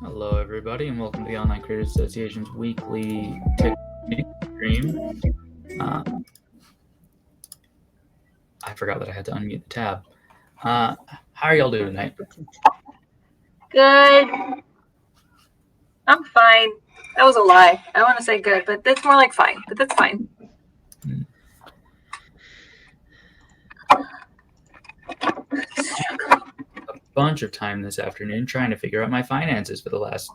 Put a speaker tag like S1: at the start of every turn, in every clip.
S1: Hello, everybody, and welcome to the Online Creators Association's weekly stream. I forgot that I had to unmute the tab. How are y'all doing tonight?
S2: Good. I'm fine. That was a lie. I want to say good, but that's more like fine. But that's fine.
S1: A bunch of time this afternoon trying to figure out my finances for the last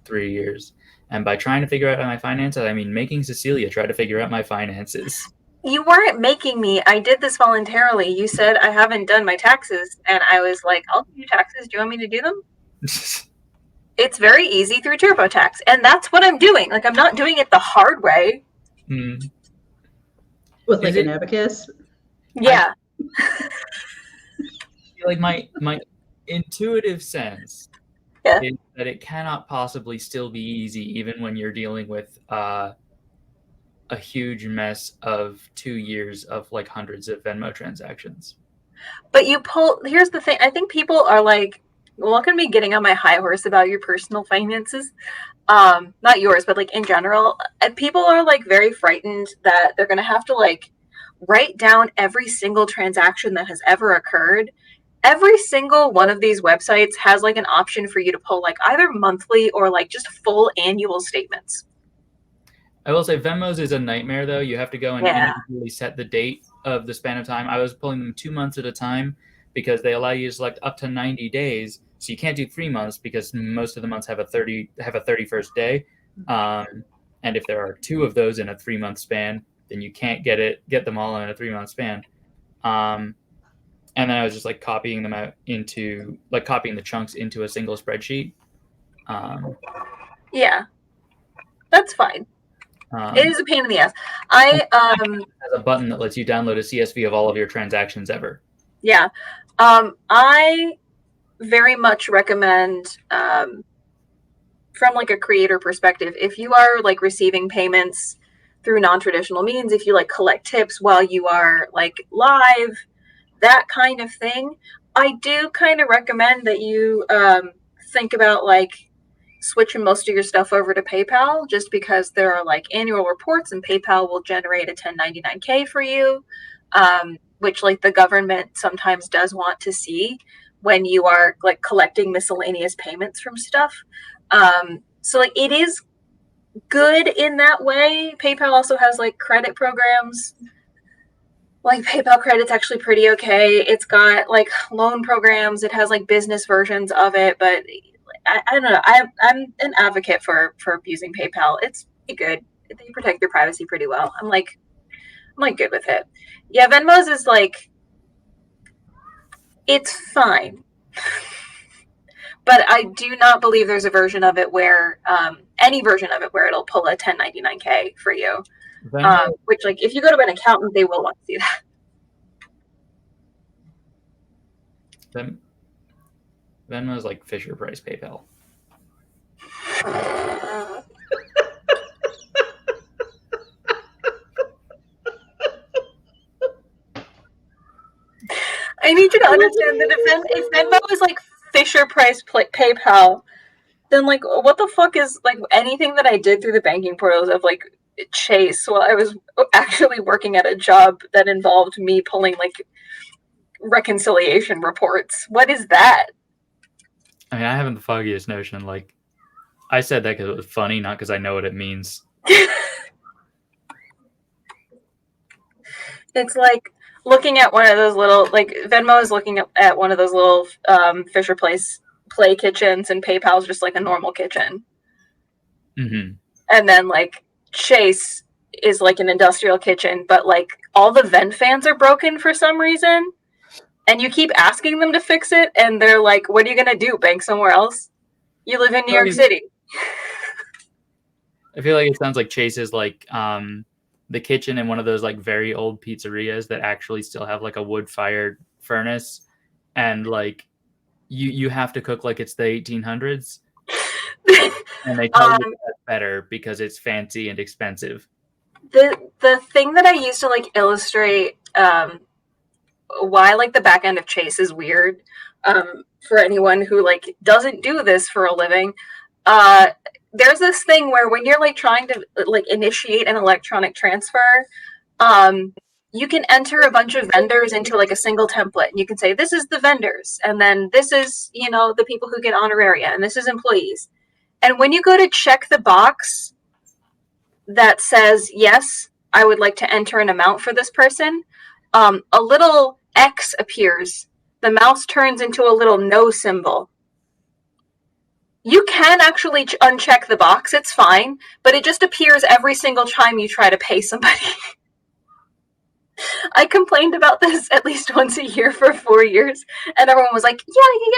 S1: 3 years. And by trying to figure out my finances, I mean making Cecilia try to figure out my finances.
S2: You weren't making me. I did this voluntarily. You said I haven't done my taxes, and I was like, I'll do taxes. Do you want me to do them? It's very easy through TurboTax, and that's what I'm doing. Like, I'm not doing it the hard way.
S3: With like an abacus?
S2: Yeah.
S1: Like my intuitive sense is that it cannot possibly still be easy even when you're dealing with a huge mess of 2 years of like hundreds of Venmo transactions.
S2: But here's the thing. I think people are like, look at me getting on my high horse about your personal finances. Not yours, but like in general. And people are like very frightened that they're going to have to like write down every single transaction that has ever occurred. Every single one of these websites has like an option for you to pull like either monthly or like just full annual statements.
S1: I will say Venmo's is a nightmare though. You have to go and individually set the date of the span of time. I was pulling them 2 months at a time because they allow you to select up to 90 days. So you can't do 3 months because most of the months have a 31st day. And if there are 2 of those in a 3-month span, then you can't get them all in a 3-month span. And then I was just like copying them out into like copying the chunks into a single spreadsheet.
S2: Yeah, that's fine. It is a pain in the ass. It
S1: has a button that lets you download a CSV of all of your transactions ever.
S2: Yeah. I very much recommend, from like a creator perspective, if you are like receiving payments through non-traditional means, if you like collect tips while you are like live, that kind of thing, I do kind of recommend that you think about like switching most of your stuff over to PayPal, just because there are like annual reports and PayPal will generate a 1099K for you, which like the government sometimes does want to see when you are like collecting miscellaneous payments from stuff. So like it is good in that way. PayPal also has like credit programs. Like PayPal credit's actually pretty okay. It's got like loan programs. It has like business versions of it, but I don't know. I'm an advocate for using PayPal. It's pretty good. They protect your privacy pretty well. I'm like good with it. Yeah, Venmo's is like, it's fine. But I do not believe there's a version of it where any version of it where it'll pull a 1099K for you. Which like if you go to an accountant, they will want to see
S1: that. Venmo is like Fisher Price PayPal.
S2: I need you to understand that if Venmo is like Fisher Price PayPal, then like what the fuck is like anything that I did through the banking portals of like Chase while I was actually working at a job that involved me pulling like reconciliation reports? What is that?
S1: I mean, I haven't the foggiest notion. Like, I said that because it was funny, not because I know what it means.
S2: It's like looking at one of those little, like Venmo is looking at one of those little Fisher Place play kitchens, and PayPal's just like a normal kitchen.
S1: Mm-hmm.
S2: And then like Chase is like an industrial kitchen, but like all the vent fans are broken for some reason. And you keep asking them to fix it, and they're like, what are you going to do? Bank somewhere else? You live in New York City.
S1: I feel like it sounds like Chase is like the kitchen in one of those like very old pizzerias that actually still have like a wood-fired furnace, and like you have to cook like it's the 1800s, and they tell you that's better because it's fancy and expensive.
S2: The thing that I used to like illustrate why like the back end of Chase is weird for anyone who like doesn't do this for a living. There's this thing where when you're like trying to like initiate an electronic transfer, you can enter a bunch of vendors into like a single template, and you can say this is the vendors, and then this is, you know, the people who get honoraria, and this is employees. And when you go to check the box that says yes, I would like to enter an amount for this person, a little X appears. The mouse turns into a little no symbol. You can actually uncheck the box, it's fine, but it just appears every single time you try to pay somebody. I complained about this at least once a year for 4 years, and everyone was like,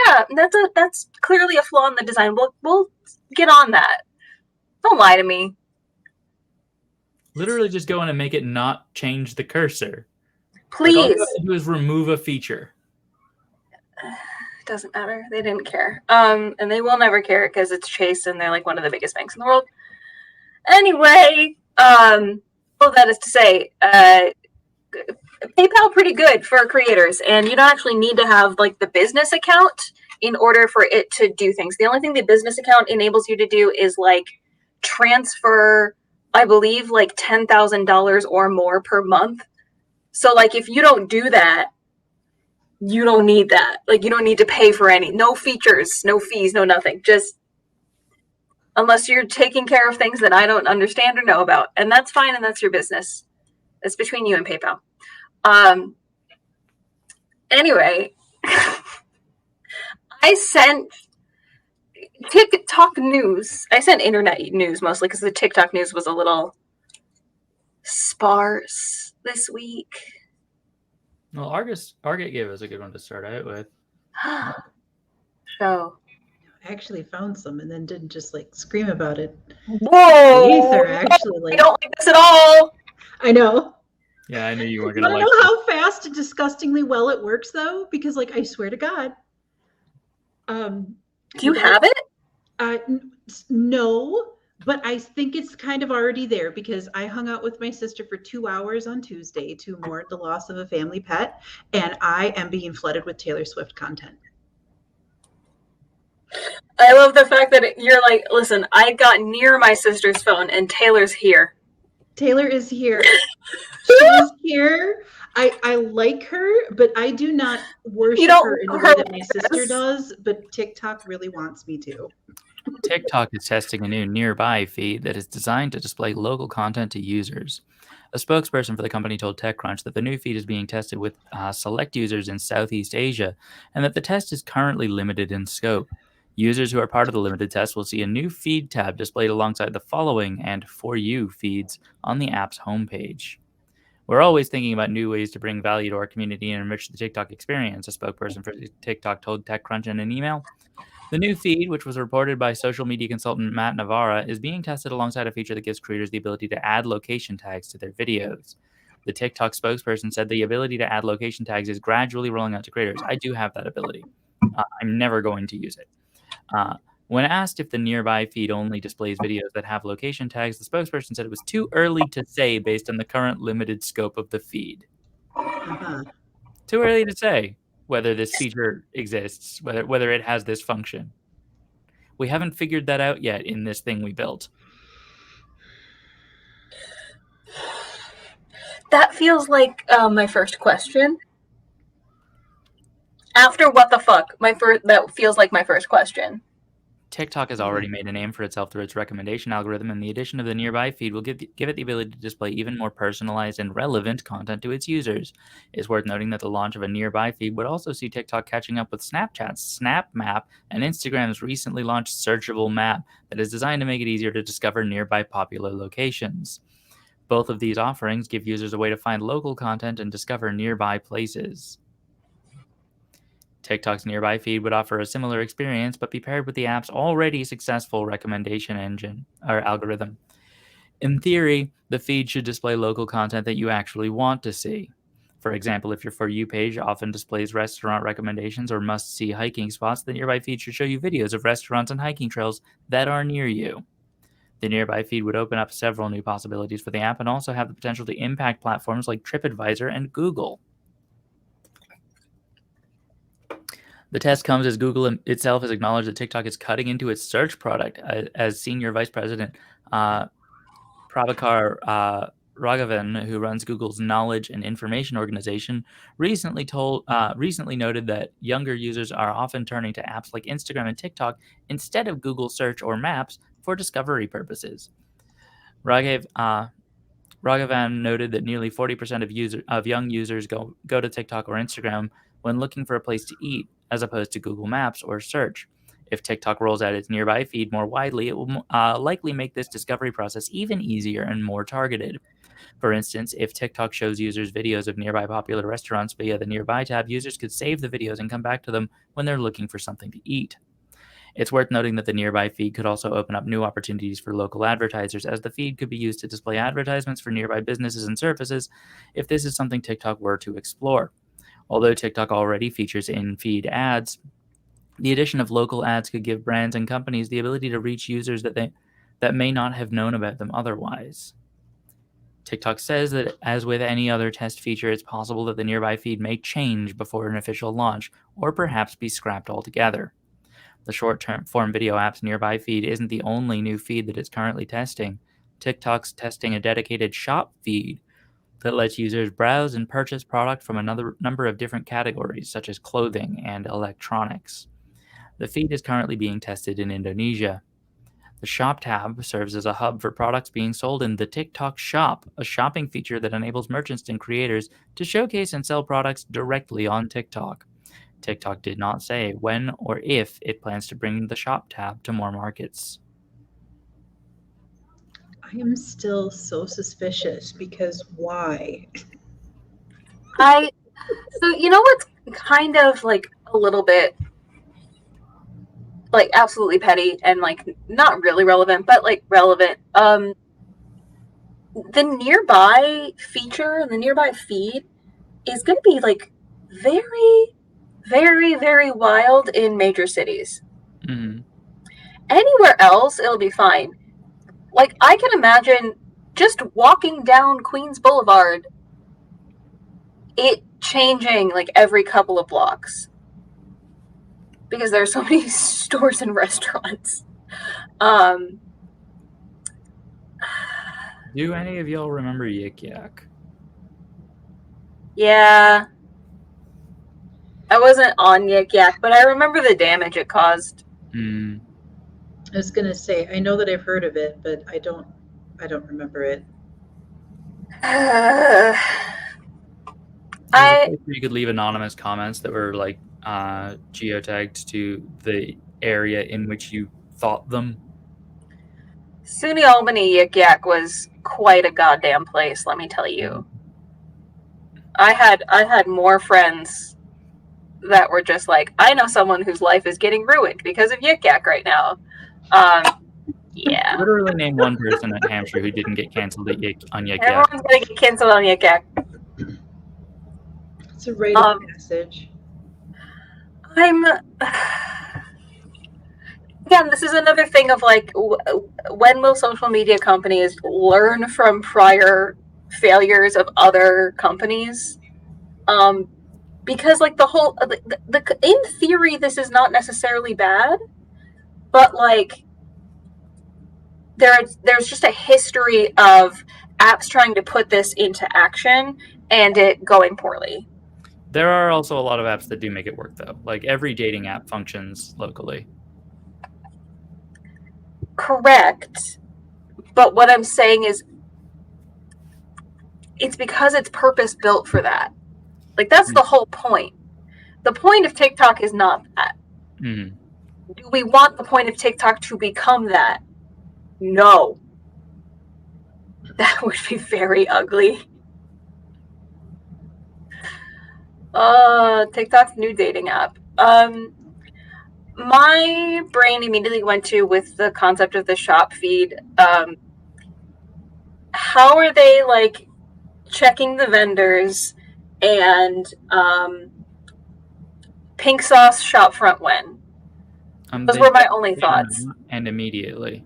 S2: yeah, that's clearly a flaw in the design. We'll get on that. Don't lie to me.
S1: Literally just go in and make it not change the cursor.
S2: Please.
S1: Like, all you have to do is remove a feature.
S2: Doesn't matter. They didn't care. And they will never care because it's Chase and they're like one of the biggest banks in the world. Anyway, all that is to say, PayPal pretty good for creators, and you don't actually need to have like the business account in order for it to do things. The only thing the business account enables you to do is like transfer, I believe, like $10,000 or more per month. So like if you don't do that, you don't need that. Like you don't need to pay for no features, no fees, no nothing. Just unless you're taking care of things that I don't understand or know about. And that's fine, and that's your business. It's between you and PayPal. Anyway, I sent TikTok news. I sent internet news mostly because the TikTok news was a little sparse this week.
S1: Well, Argit gave us a good one to start out with.
S2: So
S3: I actually found some and then didn't just like scream about it.
S2: Whoa!
S3: Ether actually like,
S2: I don't like this at all.
S3: I know.
S1: Yeah, I knew you weren't
S3: You
S1: gonna
S3: want
S1: like
S3: to know how fast and disgustingly well it works though? Because like I swear to God.
S2: Do you have it?
S3: No, but I think it's kind of already there because I hung out with my sister for 2 hours on Tuesday to mourn the loss of a family pet, and I am being flooded with Taylor Swift content.
S2: I love the fact that you're like, listen, I got near my sister's phone and Taylor's here.
S3: Taylor is here. She's here. I like her, but I do not worship her in the way that my sister does, but TikTok really wants me to.
S1: TikTok is testing a new nearby feed that is designed to display local content to users. A spokesperson for the company told TechCrunch that the new feed is being tested with select users in Southeast Asia, and that the test is currently limited in scope. Users who are part of the limited test will see a new feed tab displayed alongside the following and For You feeds on the app's homepage. We're always thinking about new ways to bring value to our community and enrich the TikTok experience, a spokesperson for TikTok told TechCrunch in an email. The new feed, which was reported by social media consultant Matt Navarra, is being tested alongside a feature that gives creators the ability to add location tags to their videos. The TikTok spokesperson said the ability to add location tags is gradually rolling out to creators. I do have that ability. I'm never going to use it. When asked if the nearby feed only displays videos that have location tags, the spokesperson said it was too early to say based on the current limited scope of the feed. Too early to say whether this feature exists, whether it has this function. We haven't figured that out yet in this thing we built.
S2: That feels like my first question. After what the fuck, that feels like my first question.
S1: TikTok has already made a name for itself through its recommendation algorithm, and the addition of the nearby feed will give it the ability to display even more personalized and relevant content to its users. It's worth noting that the launch of a nearby feed would also see TikTok catching up with Snapchat's Snap Map and Instagram's recently launched Searchable Map that is designed to make it easier to discover nearby popular locations. Both of these offerings give users a way to find local content and discover nearby places. TikTok's nearby feed would offer a similar experience, but be paired with the app's already successful recommendation engine or algorithm. In theory, the feed should display local content that you actually want to see. For example, if your For You page often displays restaurant recommendations or must-see hiking spots, the nearby feed should show you videos of restaurants and hiking trails that are near you. The nearby feed would open up several new possibilities for the app and also have the potential to impact platforms like TripAdvisor and Google. The test comes as Google itself has acknowledged that TikTok is cutting into its search product, as Senior Vice President Prabhakar Raghavan, who runs Google's Knowledge and Information Organization, recently noted that younger users are often turning to apps like Instagram and TikTok instead of Google Search or Maps for discovery purposes. Raghavan noted that nearly 40% of young users go to TikTok or Instagram when looking for a place to eat, as opposed to Google Maps or search. If TikTok rolls out its nearby feed more widely, it will likely make this discovery process even easier and more targeted. For instance, if TikTok shows users videos of nearby popular restaurants via the Nearby tab, users could save the videos and come back to them when they're looking for something to eat. It's worth noting that the nearby feed could also open up new opportunities for local advertisers, as the feed could be used to display advertisements for nearby businesses and services if this is something TikTok were to explore. Although TikTok already features in-feed ads, the addition of local ads could give brands and companies the ability to reach users that may not have known about them otherwise. TikTok says that, as with any other test feature, it's possible that the nearby feed may change before an official launch, or perhaps be scrapped altogether. The short-term form video app's nearby feed isn't the only new feed that it's currently testing. TikTok's testing a dedicated shop feed that lets users browse and purchase product from another number of different categories, such as clothing and electronics. The feed is currently being tested in Indonesia. The Shop tab serves as a hub for products being sold in the TikTok Shop, a shopping feature that enables merchants and creators to showcase and sell products directly on TikTok. TikTok did not say when or if it plans to bring the Shop tab to more markets.
S3: I am still so suspicious, because why?
S2: So you know what's kind of like a little bit like absolutely petty and like not really relevant, but like relevant. The nearby feature and the nearby feed is going to be like very, very, very wild in major cities.
S1: Mm-hmm.
S2: Anywhere else, it'll be fine. Like, I can imagine just walking down Queens Boulevard, it changing like every couple of blocks because there are so many stores and restaurants.
S1: Do any of y'all remember Yik Yak?
S2: Yeah. I wasn't on Yik Yak, but I remember the damage it caused.
S3: I was gonna say, I know that I've heard of it, but I don't remember it.
S1: You could leave anonymous comments that were like geotagged to the area in which you thought them.
S2: SUNY Albany Yik Yak was quite a goddamn place, let me tell you. I had more friends that were just like, I know someone whose life is getting ruined because of Yik Yak right now. Yeah.
S1: Literally name one person at Hampshire who didn't get canceled on Yik Yak.
S2: Everyone's gonna get canceled on Yik Yak.
S3: It's a rite of passage.
S2: Again, this is another thing of like, when will social media companies learn from prior failures of other companies? Because like the whole, in theory, this is not necessarily bad, but like there's just a history of apps trying to put this into action and it going poorly.
S1: There are also a lot of apps that do make it work, though. Like every dating app functions locally.
S2: Correct. But what I'm saying is it's because it's purpose built for that. Like, that's the whole point. The point of TikTok is not that.
S1: Mm-hmm.
S2: Do we want the point of TikTok to become that? No. That would be very ugly. TikTok's new dating app. My brain immediately went to, with the concept of the shop feed, how are they like checking the vendors and pink sauce shop front when? Those were my only thoughts.
S1: And immediately.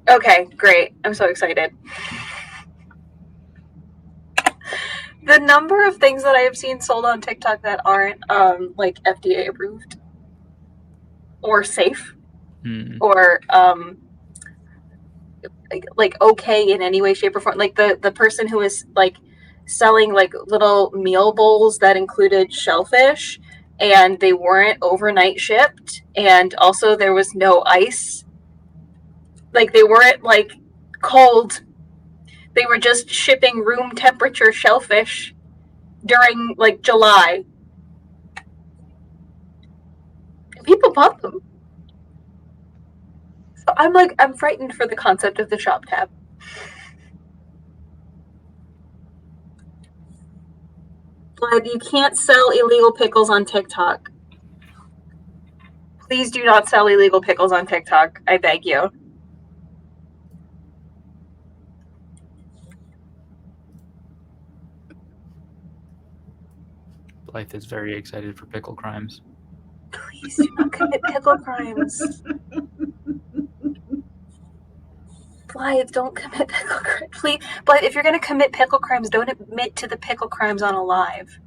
S2: Okay, great. I'm so excited. The number of things that I have seen sold on TikTok that aren't like FDA approved or safe or like okay in any way, shape, or form. Like the person who is like selling like little meal bowls that included shellfish and they weren't overnight shipped, and also there was no ice. Like, they weren't like cold. They were just shipping room temperature shellfish during like July. People bought them. So I'm frightened for the concept of the shop tab. But you can't sell illegal pickles on TikTok. Please do not sell illegal pickles on TikTok. I beg you.
S1: Blythe is very excited for pickle crimes.
S2: Please do not commit pickle crimes. Blythe, don't commit pickle crimes. Please, Blythe, if you're going to commit pickle crimes, don't admit to the pickle crimes on a live.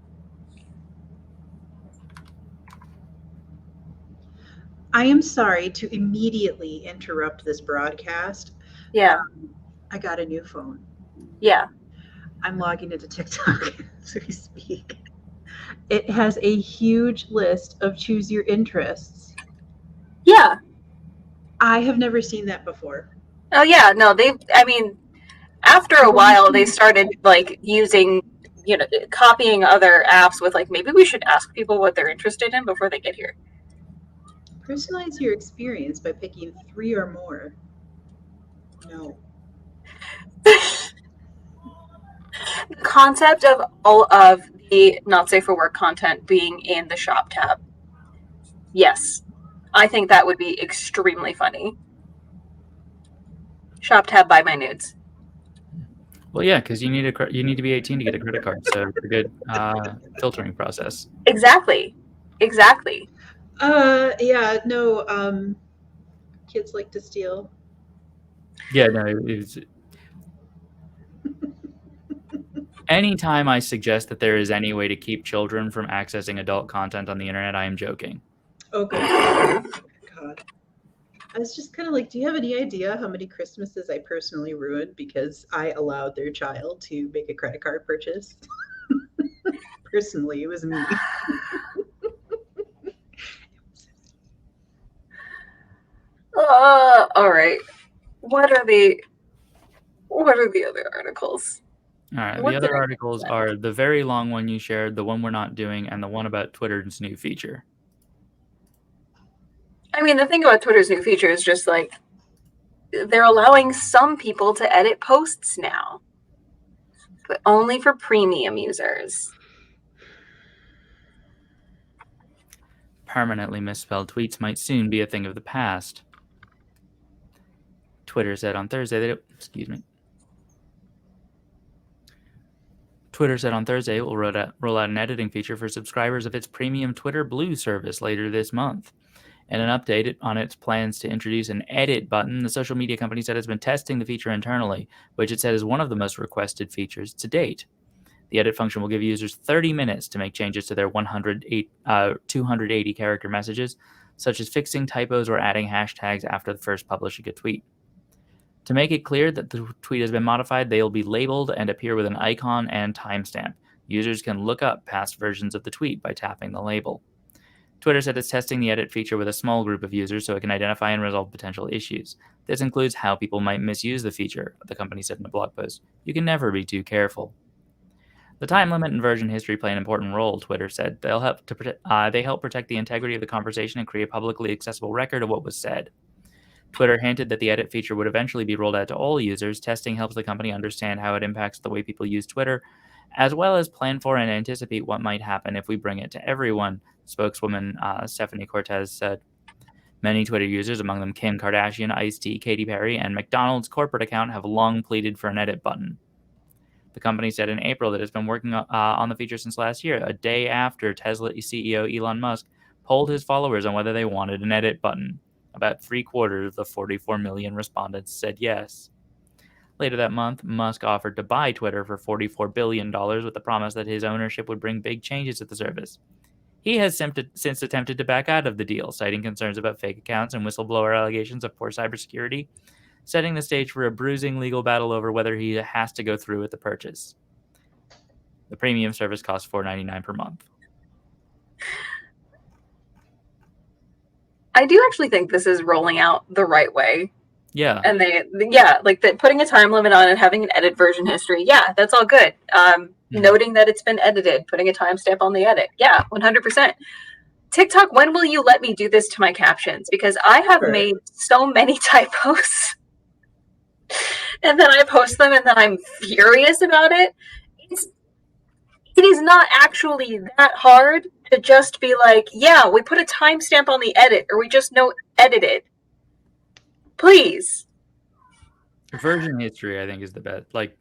S3: I am sorry to immediately interrupt this broadcast.
S2: Yeah.
S3: I got a new phone.
S2: Yeah.
S3: I'm logging into TikTok as we speak. It has a huge list of choose your interests.
S2: Yeah.
S3: I have never seen that before.
S2: Oh, yeah. No, after a while, they started, like, using, copying other apps with, like, maybe we should ask people what they're interested in before they get here.
S3: Personalize your experience by picking 3 or more. No.
S2: The concept of all of the not safe for work content being in the shop tab. Yes. I think that would be extremely funny. Shop tab, buy my nudes.
S1: Well, yeah, because you need to be 18 to get a credit card, so it's a good filtering process.
S2: Exactly.
S3: Yeah, no, kids like to steal.
S1: Yeah, no, it's... Anytime I suggest that there is any way to keep children from accessing adult content on the internet, I am joking.
S3: Oh, good God. I was just kind of like, do you have any idea how many Christmases I personally ruined because I allowed their child to make a credit card purchase? Personally, it was me.
S2: All right. What are the other articles?
S1: All right. The other articles are the very long one you shared, the one we're not doing, and the one about Twitter's new feature.
S2: I mean, the thing about Twitter's new feature is just like they're allowing some people to edit posts now, but only for premium users.
S1: Permanently misspelled tweets might soon be a thing of the past. Twitter said on Thursday that it will roll out an editing feature for subscribers of its premium Twitter Blue service later this month. In an update on its plans to introduce an edit button, the social media company said it's been testing the feature internally, which it said is one of the most requested features to date. The edit function will give users 30 minutes to make changes to their 280 character messages, such as fixing typos or adding hashtags after the first publishing a tweet. To make it clear that the tweet has been modified, they will be labeled and appear with an icon and timestamp. Users can look up past versions of the tweet by tapping the label. Twitter said it's testing the edit feature with a small group of users so it can identify and resolve potential issues. This includes how people might misuse the feature, the company said in a blog post. You can never be too careful. The time limit and version history play an important role, Twitter said. They help protect the integrity of the conversation and create a publicly accessible record of what was said. Twitter hinted that the edit feature would eventually be rolled out to all users. Testing helps the company understand how it impacts the way people use Twitter, as well as plan for and anticipate what might happen if we bring it to everyone, spokeswoman Stephanie Cortez said. Many Twitter users, among them Kim Kardashian, Ice-T, Katy Perry, and McDonald's corporate account, have long pleaded for an edit button. The company said in April that it's been working on the feature since last year, a day after Tesla CEO Elon Musk polled his followers on whether they wanted an edit button. About 3/4 of the 44 million respondents said yes. Later that month, Musk offered to buy Twitter for $44 billion with the promise that his ownership would bring big changes to the service. He has since attempted to back out of the deal, citing concerns about fake accounts and whistleblower allegations of poor cybersecurity, setting the stage for a bruising legal battle over whether he has to go through with the purchase. The premium service costs $4.99 per month.
S2: I do actually think this is rolling out the right way.
S1: Yeah.
S2: And putting a time limit on it, having an edit version history. Yeah, that's all good. Noting that it's been edited, putting a timestamp on the edit. Yeah, 100%. TikTok, when will you let me do this to my captions? Because I have made so many typos. And then I post them and then I'm furious about it. It is not actually that hard to just be like, yeah, we put a timestamp on the edit, or we just note edited. Please.
S1: Version history, I think, is the best. Like,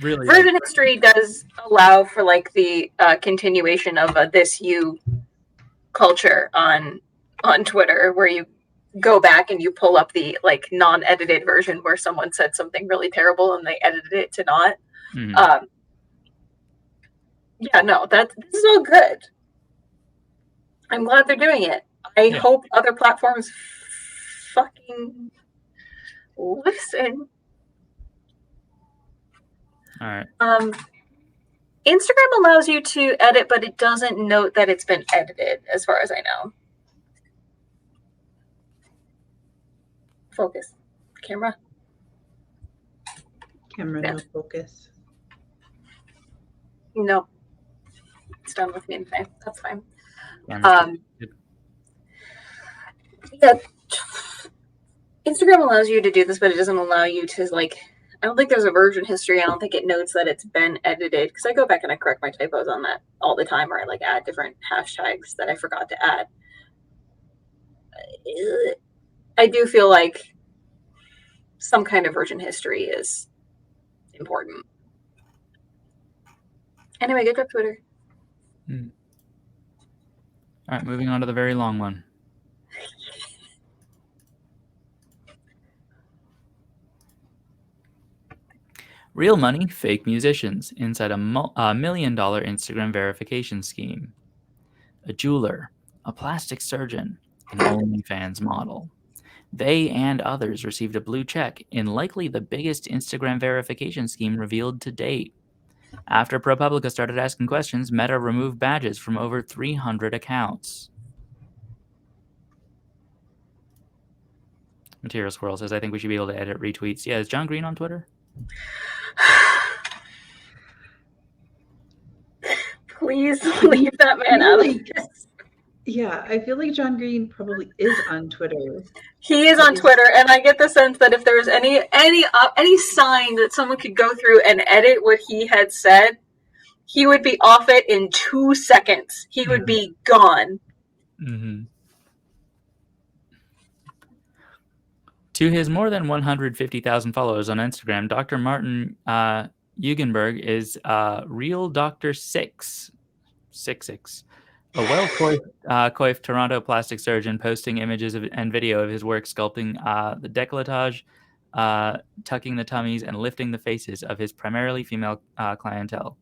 S1: really.
S2: Version history does allow for like the continuation of this you culture on Twitter, where you go back and you pull up the like non-edited version where someone said something really terrible and they edited it to not.
S1: Mhm.
S2: Yeah, no, this is all good. I'm glad they're doing it. I hope other platforms fucking listen.
S1: All right.
S2: Instagram allows you to edit, but it doesn't note that it's been edited, as far as I know. Focus. Camera.
S3: No focus.
S2: No. It's done with me today. That's fine. Yeah. Instagram allows you to do this, but it doesn't allow you to like. I don't think there's a version history. I don't think it notes that it's been edited, because I go back and I correct my typos on that all the time, or I like add different hashtags that I forgot to add. I do feel like some kind of version history is important. Anyway, good job, Twitter.
S1: All right, moving on to the very long one. Real money, fake musicians inside a $1 million Instagram verification scheme. A jeweler, a plastic surgeon, an OnlyFans model. They and others received a blue check in likely the biggest Instagram verification scheme revealed to date. After ProPublica started asking questions, Meta removed badges from over 300 accounts. Material Squirrel says, I think we should be able to edit retweets. Yeah, is John Green on Twitter?
S2: Please leave that man out of this.
S3: Yeah, I feel like John Green probably is on Twitter.
S2: He is on Twitter, and I get the sense that if there was any sign that someone could go through and edit what he had said, he would be off it in 2 seconds. He would be gone.
S1: Mm-hmm. To his more than 150,000 followers on Instagram, Dr. Martin Eugenberg is Real Dr. 666, a well-coiffed Toronto plastic surgeon posting images and video of his work sculpting the décolletage, tucking the tummies, and lifting the faces of his primarily female clientele.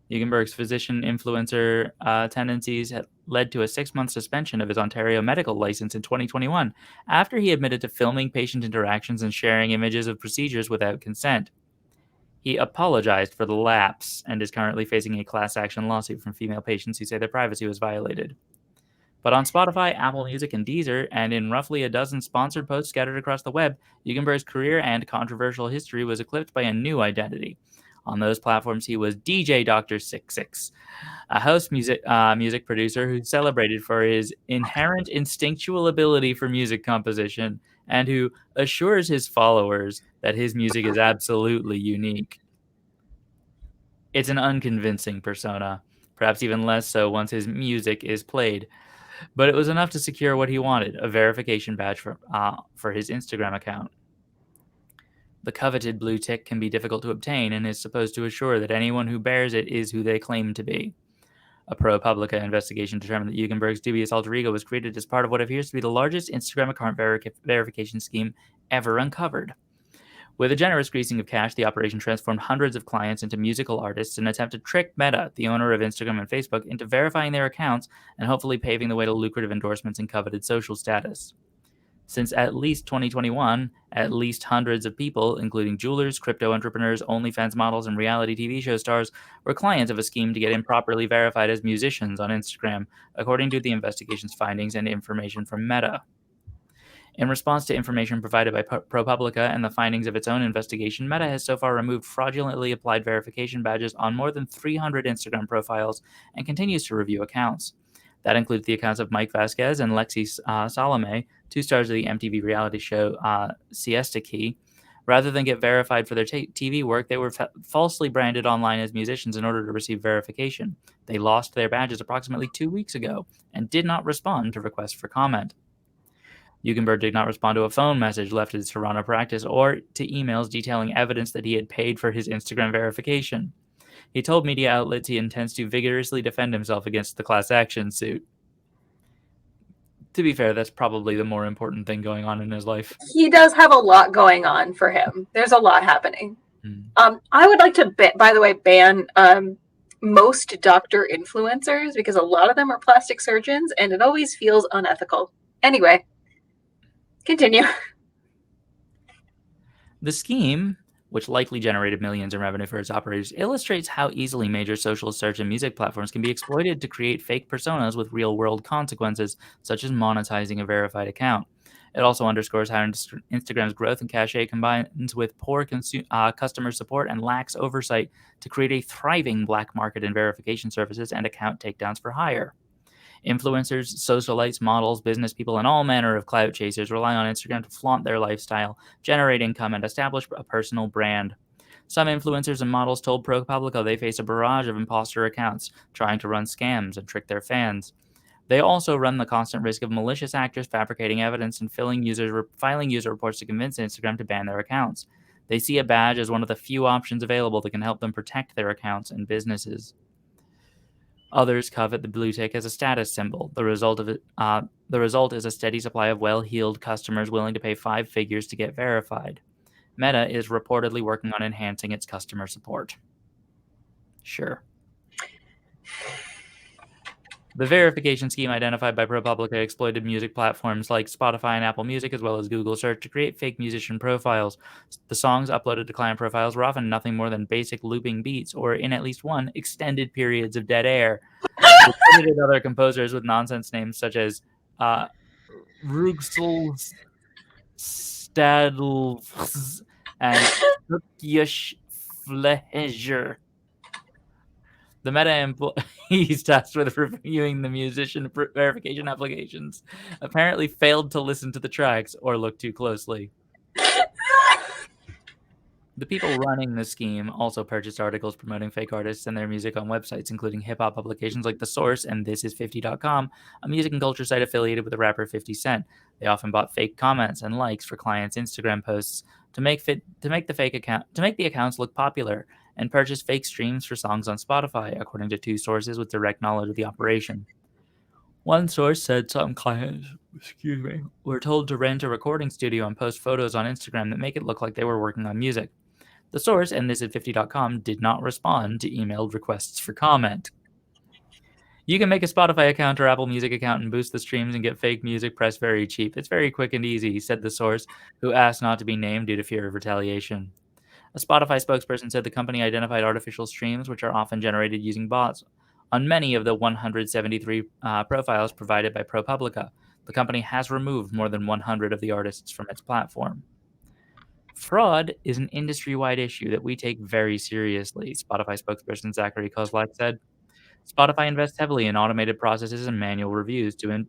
S1: Eugenberg's physician influencer tendencies had led to a 6-month suspension of his Ontario medical license in 2021 after he admitted to filming patient interactions and sharing images of procedures without consent. He apologized for the lapse and is currently facing a class action lawsuit from female patients who say their privacy was violated. But on Spotify, Apple Music, and Deezer, and in roughly a dozen sponsored posts scattered across the web, Yugenberg's career and controversial history was eclipsed by a new identity. On those platforms, he was DJ Dr. 66, a house music producer who celebrated for his inherent instinctual ability for music composition and who assures his followers that his music is absolutely unique. It's an unconvincing persona, perhaps even less so once his music is played. But it was enough to secure what he wanted, a verification badge for his Instagram account. The coveted blue tick can be difficult to obtain and is supposed to assure that anyone who bears it is who they claim to be. A ProPublica investigation determined that Yugenberg's dubious alter ego was created as part of what appears to be the largest Instagram account verification scheme ever uncovered. With a generous greasing of cash, the operation transformed hundreds of clients into musical artists and attempted to trick Meta, the owner of Instagram and Facebook, into verifying their accounts and hopefully paving the way to lucrative endorsements and coveted social status. Since at least 2021, at least hundreds of people, including jewelers, crypto entrepreneurs, OnlyFans models, and reality TV show stars, were clients of a scheme to get improperly verified as musicians on Instagram, according to the investigation's findings and information from Meta. In response to information provided by ProPublica and the findings of its own investigation, Meta has so far removed fraudulently applied verification badges on more than 300 Instagram profiles and continues to review accounts. That includes the accounts of Mike Vasquez and Lexi Salome, two stars of the MTV reality show Siesta Key. Rather than get verified for their TV work, they were falsely branded online as musicians in order to receive verification. They lost their badges approximately 2 weeks ago and did not respond to requests for comment. Yugenberg did not respond to a phone message left at his Toronto practice or to emails detailing evidence that he had paid for his Instagram verification. He told media outlets he intends to vigorously defend himself against the class action suit. To be fair, that's probably the more important thing going on in his life.
S2: He does have a lot going on for him. There's a lot happening. I would like to, by the way, ban most doctor influencers because a lot of them are plastic surgeons and it always feels unethical. Anyway, continue.
S1: The scheme, which likely generated millions in revenue for its operators, illustrates how easily major social search and music platforms can be exploited to create fake personas with real-world consequences, such as monetizing a verified account. It also underscores how Instagram's growth and cachet combines with poor customer support and lax oversight to create a thriving black market in verification services and account takedowns for hire. Influencers, socialites, models, business people, and all manner of clout chasers rely on Instagram to flaunt their lifestyle, generate income, and establish a personal brand. Some influencers and models told ProPublica they face a barrage of imposter accounts trying to run scams and trick their fans. They also run the constant risk of malicious actors fabricating evidence and filing user reports to convince Instagram to ban their accounts. They see a badge as one of the few options available that can help them protect their accounts and businesses. Others covet the blue tick as a status symbol. The result is a steady supply of well-heeled customers willing to pay 5 figures to get verified. Meta is reportedly working on enhancing its customer support. Sure. The verification scheme identified by ProPublica exploited music platforms like Spotify and Apple Music, as well as Google Search, to create fake musician profiles. The songs uploaded to client profiles were often nothing more than basic looping beats, or in at least one, extended periods of dead air. They credited other composers with nonsense names such as Rugsel Stadl and Yush Fleischer. The Meta employees tasked with reviewing the musician verification applications apparently failed to listen to the tracks or look too closely. The people running the scheme also purchased articles promoting fake artists and their music on websites, including hip-hop publications like The Source and ThisIs50.com, a music and culture site affiliated with the rapper 50 Cent. They often bought fake comments and likes for clients' Instagram posts to make the accounts look popular, and purchase fake streams for songs on Spotify, according to 2 sources with direct knowledge of the operation. One source said some clients, were told to rent a recording studio and post photos on Instagram that make it look like they were working on music. The Source and ThisIs50.com did not respond to emailed requests for comment. You can make a Spotify account or Apple Music account and boost the streams and get fake music pressed very cheap. It's very quick and easy, said the Source, who asked not to be named due to fear of retaliation. A Spotify spokesperson said the company identified artificial streams, which are often generated using bots, on many of the 173 profiles provided by ProPublica. The company has removed more than 100 of the artists from its platform. Fraud is an industry-wide issue that we take very seriously, Spotify spokesperson Zachary Kozlak said. Spotify invests heavily in automated processes and manual reviews to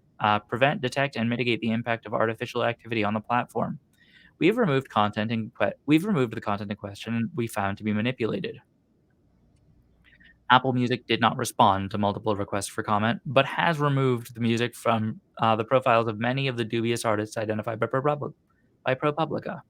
S1: prevent, detect, and mitigate the impact of artificial activity on the platform. We've removed the content in question and we found to be manipulated. Apple Music did not respond to multiple requests for comment, but has removed the music from the profiles of many of the dubious artists identified by ProPublica.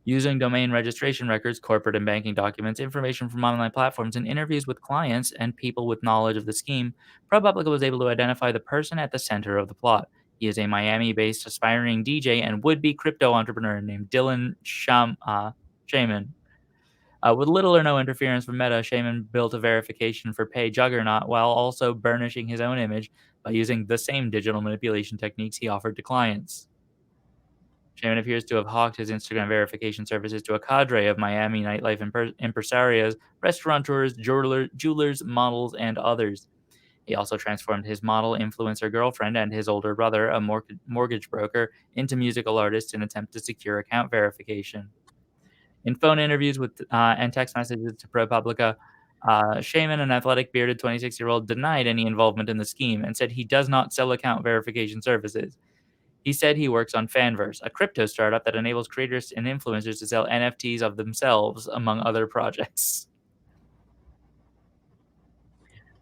S1: Using domain registration records, corporate and banking documents, information from online platforms, and interviews with clients and people with knowledge of the scheme, ProPublica was able to identify the person at the center of the plot. He is a Miami-based aspiring DJ and would-be crypto entrepreneur named Dylan Shaman. With little or no interference from Meta, Shaman built a verification for pay juggernaut while also burnishing his own image by using the same digital manipulation techniques he offered to clients. Shaman appears to have hawked his Instagram verification services to a cadre of Miami nightlife impresarios, restaurateurs, jewelers, models, and others. He also transformed his model influencer girlfriend and his older brother, a mortgage broker, into musical artists in an attempt to secure account verification. In phone interviews and text messages to ProPublica, Shaman, an athletic bearded 26-year-old, denied any involvement in the scheme and said he does not sell account verification services. He said he works on Fanverse, a crypto startup that enables creators and influencers to sell NFTs of themselves, among other projects.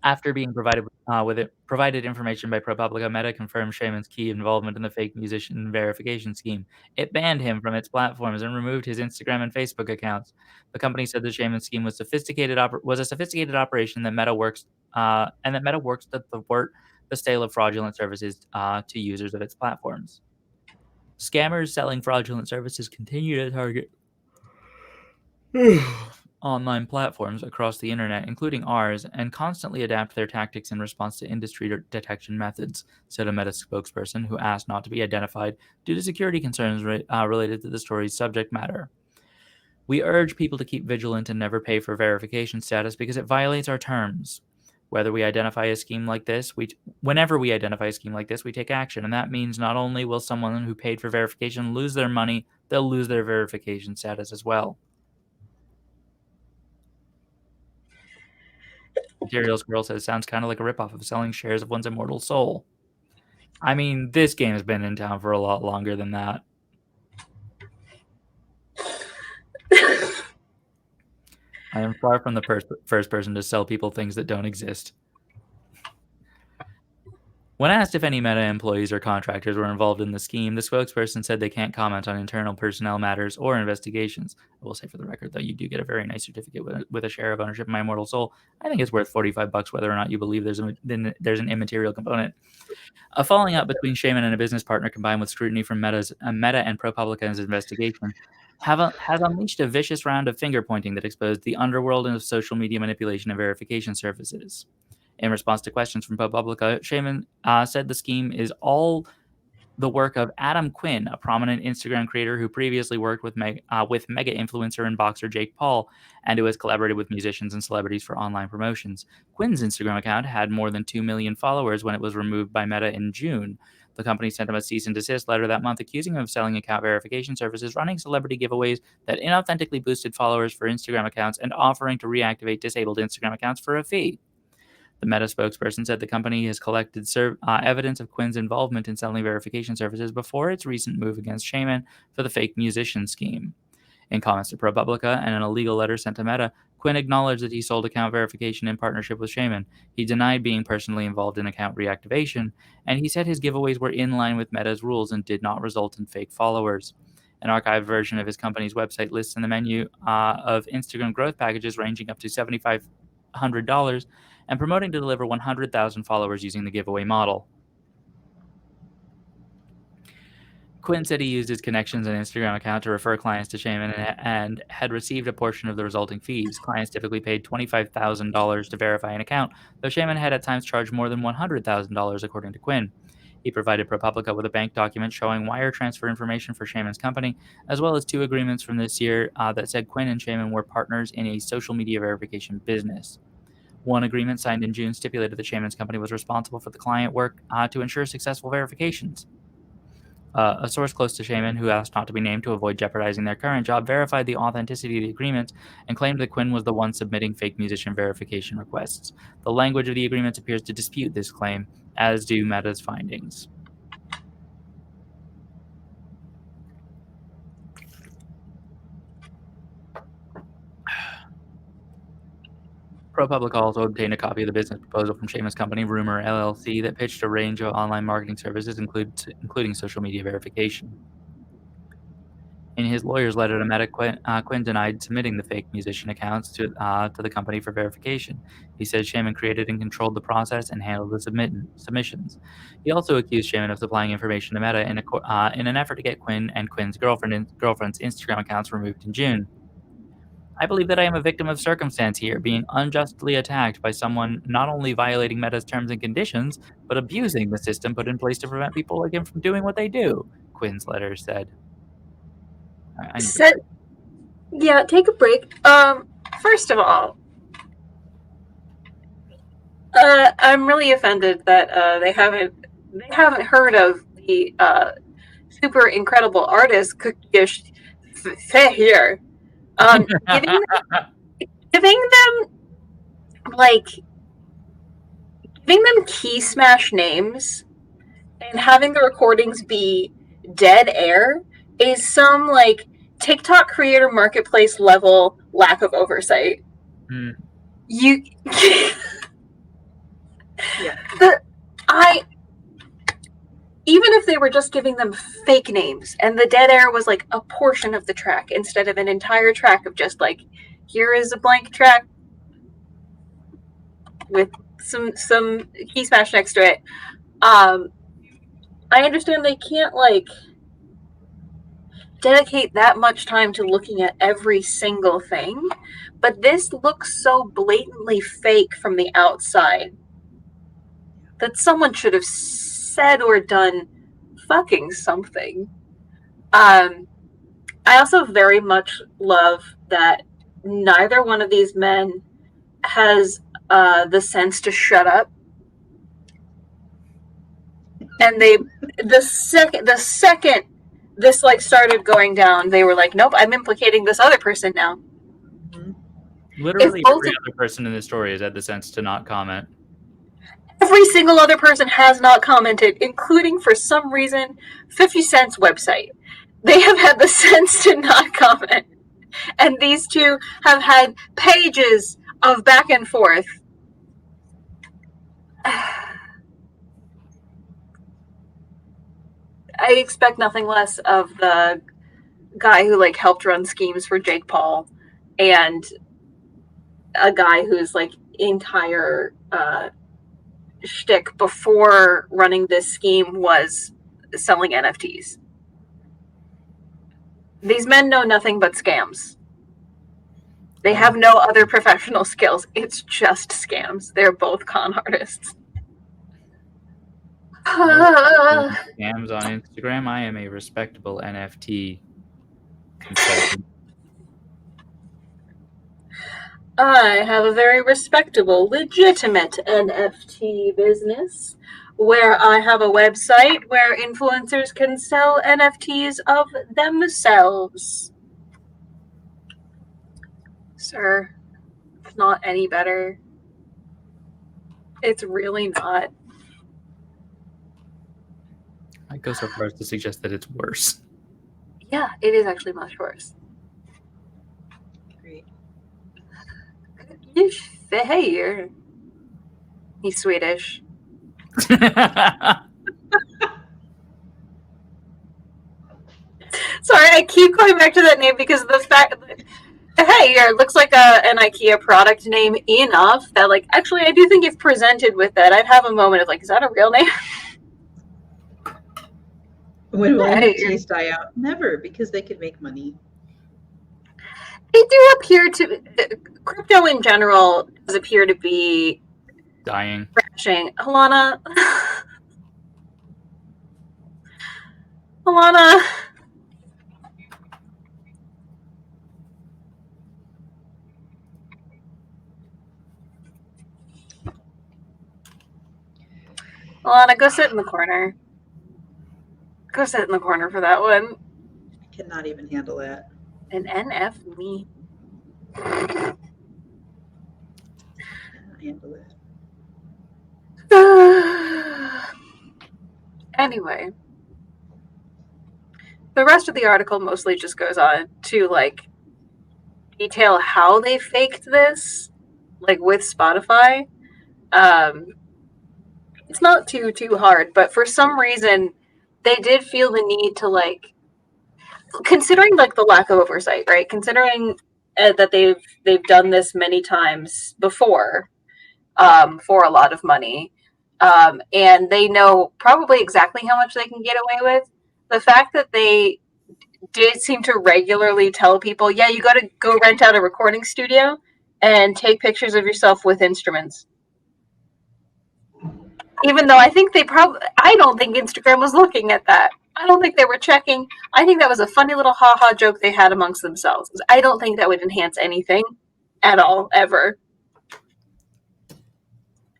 S1: After being provided information by ProPublica, Meta confirmed Shaman's key involvement in the fake musician verification scheme. It banned him from its platforms and removed his Instagram and Facebook accounts. The company said the Shaman scheme was a sophisticated operation that Meta works to thwart the sale of fraudulent services to users of its platforms. Scammers selling fraudulent services continue to target online platforms across the internet, including ours, and constantly adapt their tactics in response to industry detection methods, said a Meta spokesperson who asked not to be identified due to security concerns related to the story's subject matter. We urge people to keep vigilant and never pay for verification status because it violates our terms. Whenever we identify a scheme like this, we take action, and that means not only will someone who paid for verification lose their money, they'll lose their verification status as well. Materials Girl says, sounds kind of like a ripoff of selling shares of one's immortal soul. I mean, this game has been in town for a lot longer than that. I am far from the first person to sell people things that don't exist. When asked if any Meta employees or contractors were involved in the scheme, the spokesperson said they can't comment on internal personnel matters or investigations. I will say for the record, though, you do get a very nice certificate with a share of ownership in My Immortal Soul. I think it's worth $45 whether or not you believe there's an immaterial component. A falling out between Shaman and a business partner combined with scrutiny from Meta and ProPublica's investigation has unleashed a vicious round of finger-pointing that exposed the underworld of social media manipulation and verification services. In response to questions from ProPublica, Shaman said the scheme is all the work of Adam Quinn, a prominent Instagram creator who previously worked with mega influencer and boxer Jake Paul, and who has collaborated with musicians and celebrities for online promotions. Quinn's Instagram account had more than 2 million followers when it was removed by Meta in June. The company sent him a cease and desist letter that month, accusing him of selling account verification services, running celebrity giveaways that inauthentically boosted followers for Instagram accounts, and offering to reactivate disabled Instagram accounts for a fee. The Meta spokesperson said the company has collected evidence of Quinn's involvement in selling verification services before its recent move against Shaman for the fake musician scheme. In comments to ProPublica and in a legal letter sent to Meta, Quinn acknowledged that he sold account verification in partnership with Shaman. He denied being personally involved in account reactivation, and he said his giveaways were in line with Meta's rules and did not result in fake followers. An archived version of his company's website lists in the menu of Instagram growth packages ranging up to $7,500 and promoting to deliver 100,000 followers using the giveaway model. Quinn said he used his connections and Instagram account to refer clients to Shaman and had received a portion of the resulting fees. Clients typically paid $25,000 to verify an account, though Shaman had at times charged more than $100,000 according to Quinn. He provided ProPublica with a bank document showing wire transfer information for Shaman's company, as well as 2 agreements from this year that said Quinn and Shaman were partners in a social media verification business. One agreement signed in June stipulated that Shaman's company was responsible for the client work to ensure successful verifications. A source close to Shaman, who asked not to be named to avoid jeopardizing their current job, verified the authenticity of the agreements and claimed that Quinn was the one submitting fake musician verification requests. The language of the agreements appears to dispute this claim, as do Meta's findings. ProPublica also obtained a copy of the business proposal from Shaman's company, Rumor LLC, that pitched a range of online marketing services, including social media verification. In his lawyer's letter to Meta, Quinn denied submitting the fake musician accounts to the company for verification. He said Shaman created and controlled the process and handled the submissions. He also accused Shaman of supplying information to Meta in an effort to get Quinn and Quinn's girlfriend's Instagram accounts removed in June. I believe that I am a victim of circumstance here, being unjustly attacked by someone not only violating Meta's terms and conditions, but abusing the system put in place to prevent people like him from doing what they do, Quinn's letter said. I need to break.
S2: Yeah, take a break. First of all, I'm really offended that they haven't heard of the super incredible artist Cookish here. Giving them key smash names and having the recordings be dead air is some like TikTok creator marketplace level lack of oversight.
S1: Mm.
S2: Even if they were just giving them fake names and the dead air was like a portion of the track instead of an entire track of just like, here is a blank track with some key smash next to it. I understand they can't like dedicate that much time to looking at every single thing, but this looks so blatantly fake from the outside that someone should have said or done fucking something. I also very much love that neither one of these men has the sense to shut up. And the second this like started going down, they were like, nope, I'm implicating this other person now.
S1: Literally every other person in this story has had the sense to not comment.
S2: Every single other person has not commented, including, for some reason, 50 Cent's website. They have had the sense to not comment. And these two have had pages of back and forth. I expect nothing less of the guy who like helped run schemes for Jake Paul and a guy whose like entire shtick before running this scheme was selling NFTs. These men know nothing but scams. They have no other professional skills. It's just scams. They're both con artists.
S1: Scams on Instagram. I am a respectable NFT consultant.
S2: I have a very respectable, legitimate NFT business where I have a website where influencers can sell NFTs of themselves. Sir, it's not any better. It's really not.
S1: I go so far as to suggest that it's worse.
S2: Yeah, it is actually much worse.
S3: Great.
S2: Hey, he's Swedish. Sorry, I keep going back to that name because of the fact that, hey, it looks like an IKEA product name enough that, like, actually, I do think if presented with that, I'd have a moment of, like, is that a real name?
S3: When will NFTs die out? Never, because they could make money.
S2: They do appear to, crypto in general does appear to be
S1: dying.
S2: crashing. Alana, Alana. Alana, go sit in the corner. Go sit in the corner for that one.
S3: Cannot even handle that.
S2: An NF me.
S3: Cannot handle
S2: that. Anyway, the rest of the article mostly just goes on to like detail how they faked this, like with Spotify. It's not too hard, but for some reason they did feel the need to like, considering like the lack of oversight, right? Considering that they've done this many times before for a lot of money, and they know probably exactly how much they can get away with. The fact that they did seem to regularly tell people, yeah, you got to go rent out a recording studio and take pictures of yourself with instruments. Even though I think I don't think Instagram was looking at that. I don't think they were checking. I think that was a funny little ha-ha joke they had amongst themselves. I don't think that would enhance anything at all, ever.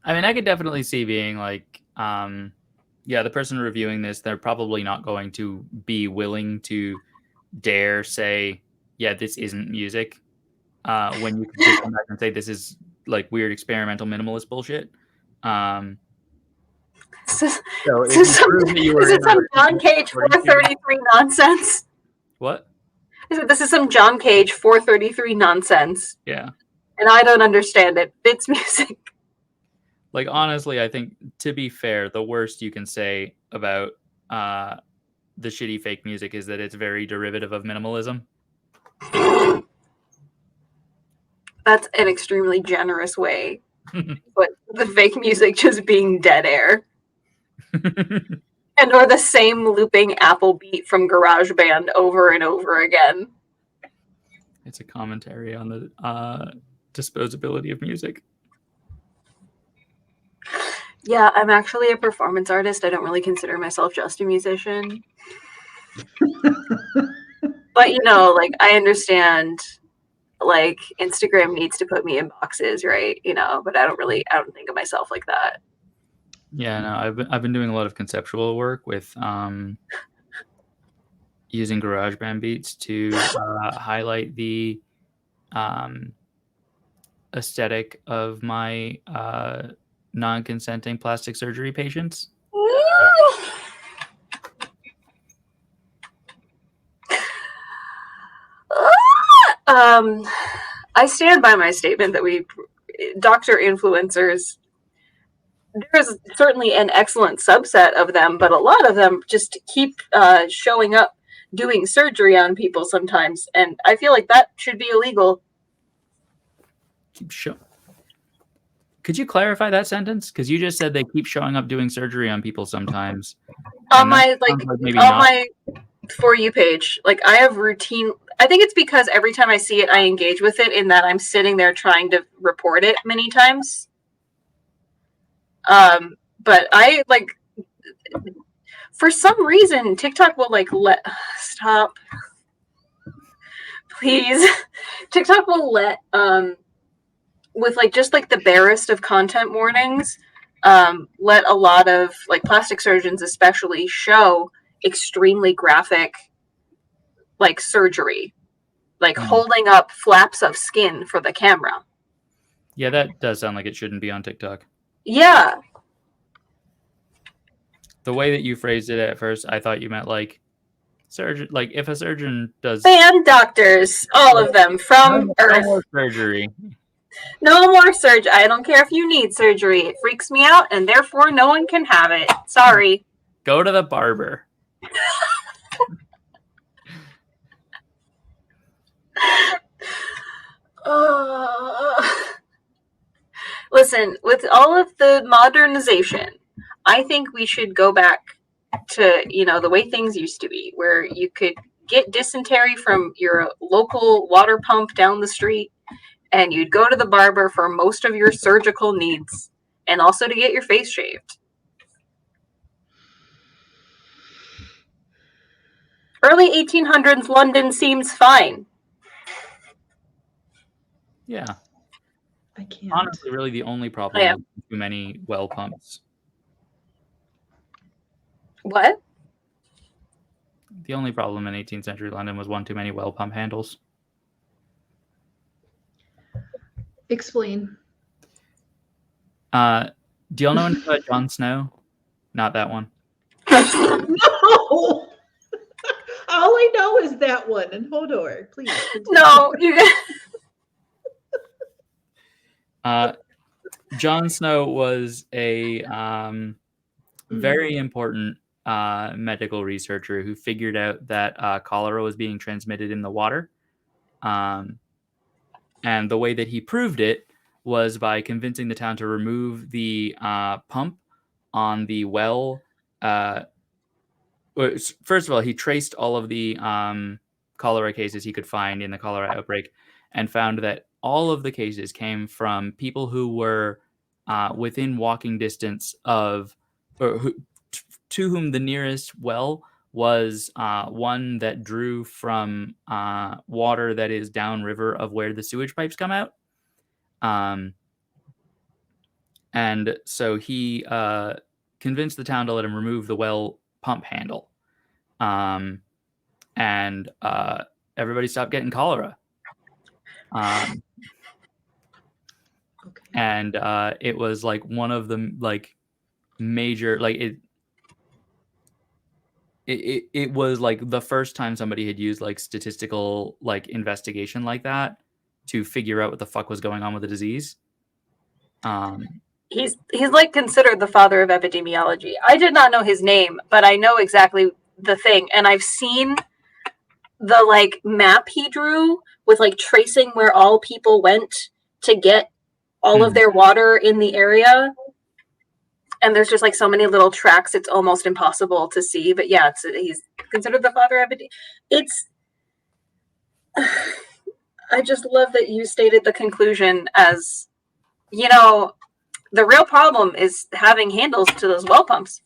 S1: I mean, I could definitely see being like, yeah, the person reviewing this, they're probably not going to be willing to dare say, yeah, this isn't music, when you can just come back and say this is like weird experimental minimalist bullshit.
S2: This is some John Cage 433 nonsense.
S1: What?
S2: This is some John Cage 433 nonsense.
S1: Yeah.
S2: And I don't understand it. It's music.
S1: Like, honestly, I think, to be fair, the worst you can say about the shitty fake music is that it's very derivative of minimalism.
S2: That's an extremely generous way. But the fake music just being dead air. And or the same looping Apple beat from GarageBand over and over again.
S1: It's a commentary on the disposability of music.
S2: Yeah, I'm actually a performance artist. I don't really consider myself just a musician. But, you know, like, I understand, like, Instagram needs to put me in boxes, right? You know, but I don't think of myself like that.
S1: Yeah, no, I've been doing a lot of conceptual work with using GarageBand beats to highlight the aesthetic of my non-consenting plastic surgery patients.
S2: I stand by my statement that doctor influencers, there's certainly an excellent subset of them, but a lot of them just keep showing up doing surgery on people sometimes, and I feel like that should be illegal.
S1: Could you clarify that sentence? Because you just said they keep showing up doing surgery on people sometimes.
S2: On my my For You page, like, I have routine. I think it's because every time I see it, I engage with it in that I'm sitting there trying to report it many times. But I, like, for some reason, TikTok will, like, stop. Please. TikTok will let, with, like, just, like, the barest of content warnings, let a lot of, like, plastic surgeons especially show extremely graphic, like, surgery. Like, holding up flaps of skin for the camera.
S1: Yeah, that does sound like it shouldn't be on TikTok.
S2: Yeah.
S1: The way that you phrased it at first, I thought you meant like surgeon, like if a surgeon does
S2: fan doctors, all of them from Earth.
S1: No more surgery.
S2: No more surgery. I don't care if you need surgery. It freaks me out, and therefore no one can have it. Sorry.
S1: Go to the barber.
S2: Listen, with all of the modernization, I think we should go back to, you know, the way things used to be, where you could get dysentery from your local water pump down the street, and you'd go to the barber for most of your surgical needs, and also to get your face shaved. Early 1800s London seems fine.
S1: Yeah.
S3: I can't.
S1: Honestly, really the only problem
S2: Yeah.
S1: was too many well pumps.
S2: What?
S1: The only problem in 18th century London was one too many well pump handles.
S3: Explain.
S1: Do y'all know anything about Jon Snow? Not that one.
S3: No! All I know is that one and Hodor. Please. Continue.
S2: No, you
S1: Jon Snow was a very important medical researcher who figured out that cholera was being transmitted in the water. And the way that he proved it was by convincing the town to remove the pump on the well. First of all, he traced all of the cholera cases he could find in the cholera outbreak and found that all of the cases came from people who were within walking distance of, to whom the nearest well was one that drew from water that is downriver of where the sewage pipes come out. And so he convinced the town to let him remove the well pump handle. And everybody stopped getting cholera.
S3: Okay.
S1: And it was like one of the like major, like it was like the first time somebody had used like statistical like investigation like that to figure out what the fuck was going on with the disease.
S2: He's like considered the father of epidemiology. I did not know his name, but I know exactly the thing, and I've seen the like map he drew with like tracing where all people went to get all of their water in the area. And there's just like so many little tracks, it's almost impossible to see. But yeah, he's considered the father of epidemiology. It's I just love that you stated the conclusion as, you know, the real problem is having handles to those well pumps.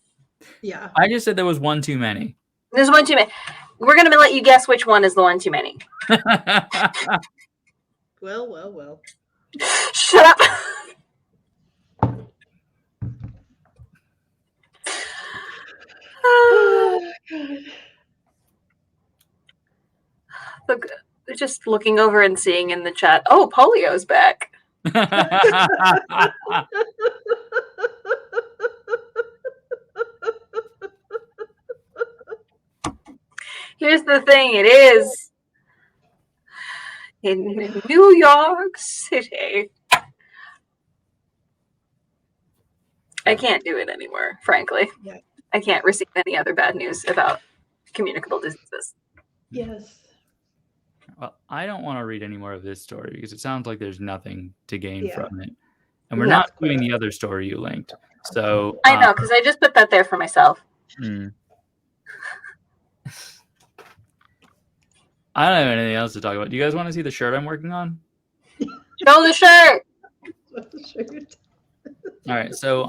S3: Yeah.
S1: I just said there was one too many.
S2: There's one too many. We're going to let you guess which one is the one too many.
S3: Well.
S2: Shut up.
S3: Oh, God.
S2: Look, just looking over and seeing in the chat, oh, polio's back. Here's the thing, it is in New York City. I can't do it anymore, frankly.
S3: Yeah.
S2: I can't receive any other bad news about communicable diseases.
S3: Yes.
S1: Well, I don't want to read any more of this story because it sounds like there's nothing to gain from it. And we're not doing the other story you linked. So
S2: I know, because I just put that there for myself.
S1: I don't have anything else to talk about. Do you guys want to see the shirt I'm working on?
S2: Show the shirt.
S1: All right. So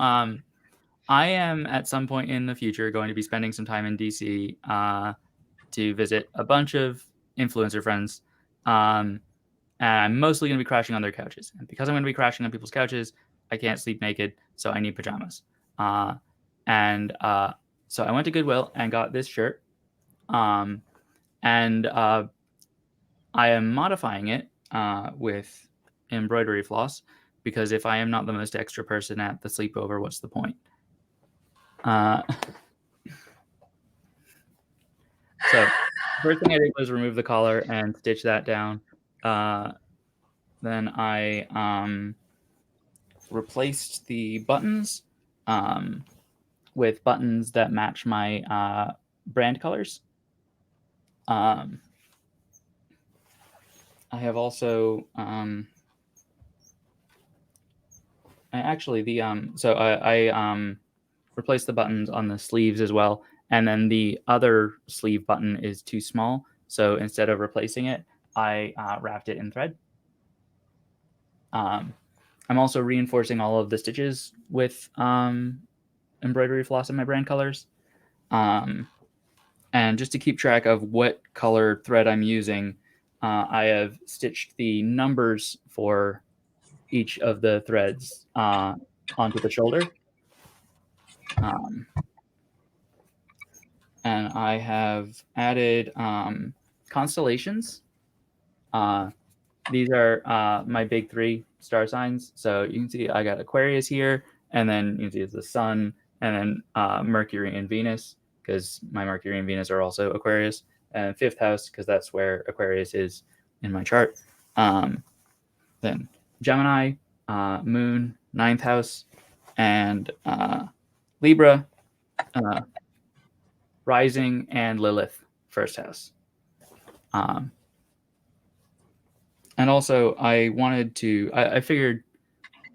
S1: I am at some point in the future going to be spending some time in DC to visit a bunch of influencer friends. And I'm mostly going to be crashing on their couches. And because I'm going to be crashing on people's couches, I can't sleep naked, so I need pajamas. So I went to Goodwill and got this shirt. And I am modifying it with embroidery floss because if I am not the most extra person at the sleepover, what's the point? So first thing I did was remove the collar and stitch that down. Then I replaced the buttons with buttons that match my brand colors. I have also I replaced the buttons on the sleeves as well, and then the other sleeve button is too small, so instead of replacing it, I wrapped it in thread. I'm also reinforcing all of the stitches with embroidery floss in my brand colors. And And just to keep track of what color thread I'm using, I have stitched the numbers for each of the threads onto the shoulder. And I have added constellations. These are my big 3 star signs. So you can see I got Aquarius here, and then you can see it's the Sun, and then Mercury and Venus, because my Mercury and Venus are also Aquarius, and 5th house, because that's where Aquarius is in my chart. Then Gemini, Moon, 9th house, and Libra, Rising, and Lilith, 1st house. And also, I wanted to, I figured,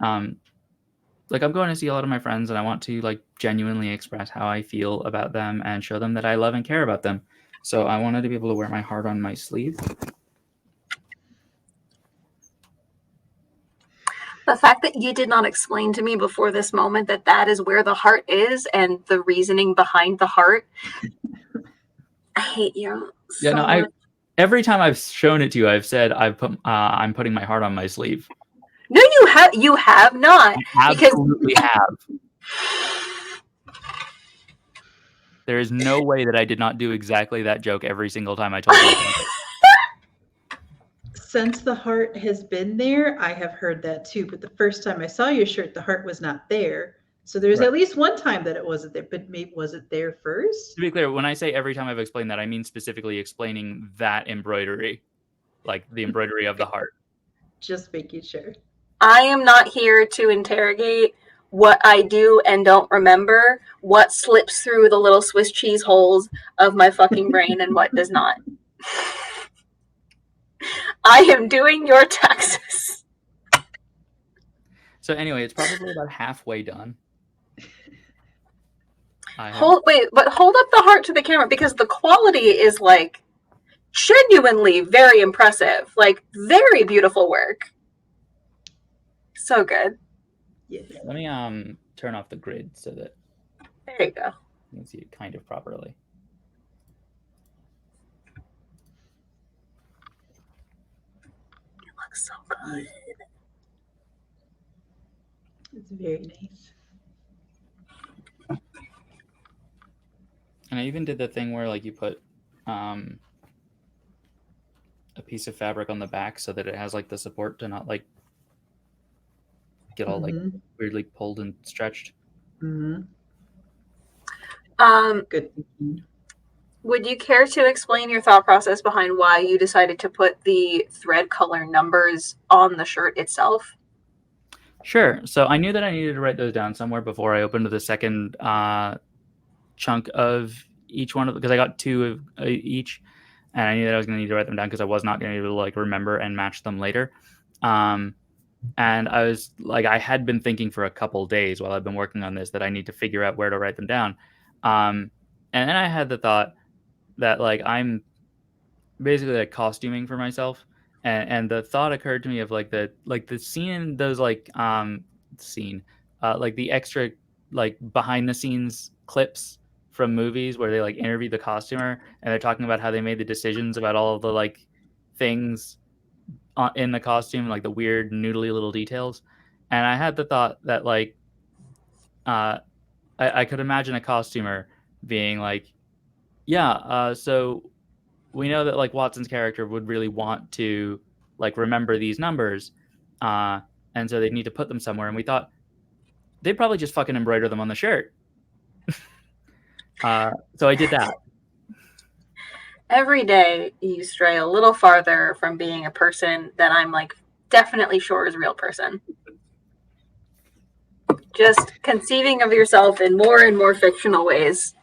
S1: like, I'm going to see a lot of my friends, and I want to, like, genuinely express how I feel about them and show them that I love and care about them. So I wanted to be able to wear my heart on my sleeve.
S2: The fact that you did not explain to me before this moment that that is where the heart is and the reasoning behind the heart. I hate you.
S1: Yeah, no,
S2: much.
S1: Every time I've shown it to you, I've said I'm putting my heart on my sleeve.
S2: No, you have not.
S1: I absolutely have. There is no way that I did not do exactly that joke every single time I told you about it.
S3: Since the heart has been there, I have heard that too. But the first time I saw your shirt, the heart was not there. So there's at least one time that it wasn't there, but maybe was it there first?
S1: To be clear, when I say every time I've explained that, I mean specifically explaining that embroidery, like the embroidery of the heart.
S3: Just making sure.
S2: I am not here to interrogate what I do and don't remember, what slips through the little Swiss cheese holes of my fucking brain and what does not. I am doing your taxes.
S1: So anyway, it's probably about halfway done.
S2: Hold up the heart to the camera, because the quality is like genuinely very impressive, like very beautiful work. So good.
S3: Yeah.
S1: Let me turn off the grid so that
S2: there you go.
S1: You can see it kind of properly.
S2: It looks so good.
S3: It's very nice.
S1: And I even did the thing where, like, you put a piece of fabric on the back so that it has, like, the support to not, like, get all like weirdly pulled and stretched.
S3: Mm-hmm. Good.
S2: Would you care to explain your thought process behind why you decided to put the thread color numbers on the shirt itself?
S1: Sure. So I knew that I needed to write those down somewhere before I opened the second chunk of each one, because I got 2 of each, and I knew that I was going to need to write them down because I was not going to be able to, like, remember and match them later. And I was like, I had been thinking for a couple days while I've been working on this that I need to figure out where to write them down. And then I had the thought that, like, I'm basically, like, costuming for myself. And the thought occurred to me of, like, the scene, those, like, like the extra, like, behind the scenes clips from movies where they, like, interview the costumer and they're talking about how they made the decisions about all of the, like, things in the costume, like the weird noodly little details. And I had the thought that, like, I could imagine a costumer being like, yeah, so we know that, like, Watson's character would really want to, like, remember these numbers, and so they need to put them somewhere, and we thought they'd probably just fucking embroider them on the shirt. So I did that.
S2: Every day you stray a little farther from being a person that I'm, like, definitely sure is a real person. Just conceiving of yourself in more and more fictional ways.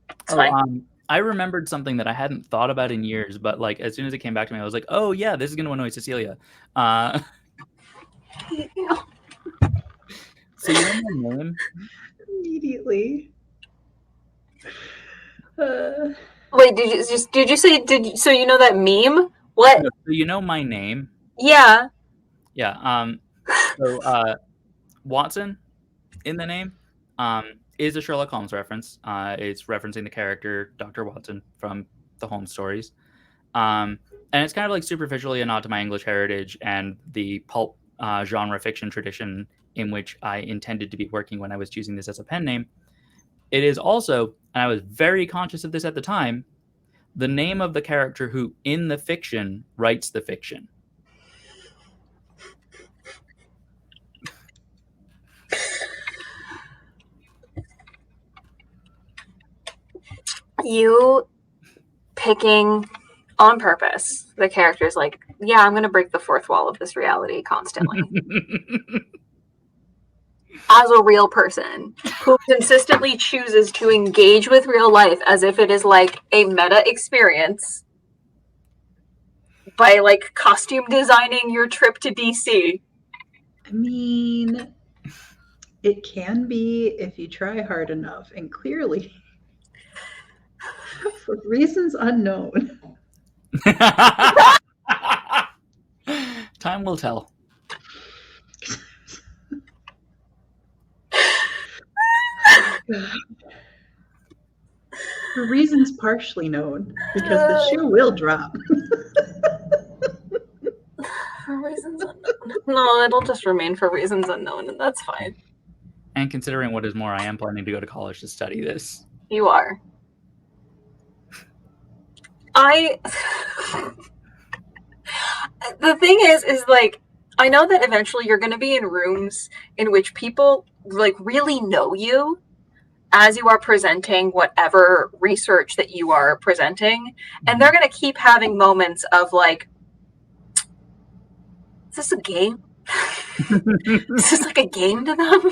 S2: It's fine.
S1: I remembered something that I hadn't thought about in years, but, like, as soon as it came back to me, I was like, oh yeah, this is going to annoy Cecilia. So you know my name?
S3: Immediately.
S2: Wait, did you say so you know that meme? What?
S1: No, so you know my name?
S2: Yeah.
S1: Yeah. So Watson in the name. is a Sherlock Holmes reference. It's referencing the character Dr. Watson from the Holmes stories. And it's kind of like superficially a nod to my English heritage and the pulp genre fiction tradition in which I intended to be working when I was choosing this as a pen name. It is also, and I was very conscious of this at the time, the name of the character who, in the fiction, writes the fiction.
S2: You picking on purpose the character's like, yeah, I'm going to break the fourth wall of this reality constantly. As a real person who consistently chooses to engage with real life as if it is like a meta experience by like costume designing your trip to DC.
S3: I mean, it can be if you try hard enough, and clearly, for reasons unknown.
S1: Time will tell.
S3: For reasons partially known, because the shoe will drop.
S2: For reasons unknown. No, it'll just remain for reasons unknown, and that's fine.
S1: And considering what is more, I am planning to go to college to study this.
S2: You are. The thing is like, I know that eventually you're going to be in rooms in which people like really know you as you are presenting whatever research that you are presenting, and they're going to keep having moments of like, is this a game? Is this like a game to them?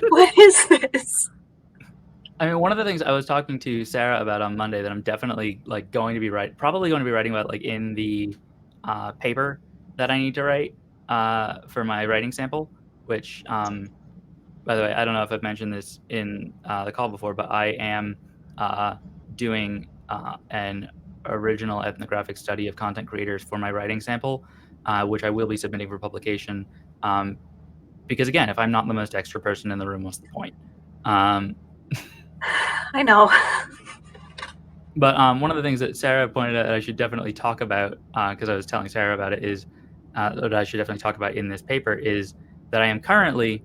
S2: What is this?
S1: I mean, one of the things I was talking to Sarah about on Monday that I'm definitely like probably going to be writing about like in the paper that I need to write for my writing sample, which, by the way, I don't know if I've mentioned this in the call before, but I am doing an original ethnographic study of content creators for my writing sample, which I will be submitting for publication. Because again, if I'm not the most extra person in the room, what's the point?
S2: I know.
S1: But one of the things that Sarah pointed out that I should definitely talk about, because I was telling Sarah about it, is that I should definitely talk about in this paper is that I am currently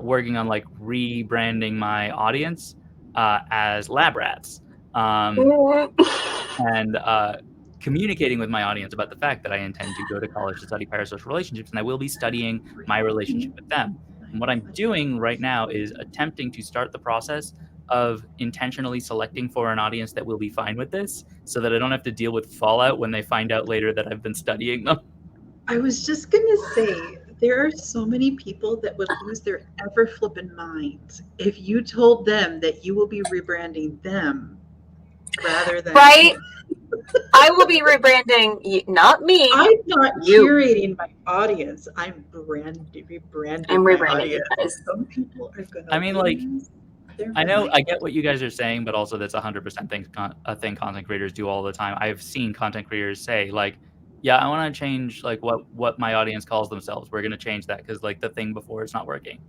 S1: working on like rebranding my audience as lab rats, and communicating with my audience about the fact that I intend to go to college to study parasocial relationships, and I will be studying my relationship with them. And what I'm doing right now is attempting to start the process of intentionally selecting for an audience that will be fine with this, so that I don't have to deal with fallout when they find out later that I've been studying them.
S3: I was just going to say, there are so many people that would lose their ever flippin' minds if you told them that you will be rebranding them rather than...
S2: Right? I will be rebranding, not me.
S3: I'm not
S2: you.
S3: curating my audience. I'm rebranding
S2: I'm
S3: my
S2: rebranding
S3: audience.
S2: you guys.
S3: Some people are going to...
S1: I mean, like, I know,
S3: mind.
S1: I get what you guys are saying, but also that's 100% a thing content creators do all the time. I've seen content creators say, like, yeah, I want to change like what my audience calls themselves. We're going to change that because like the thing before is not working.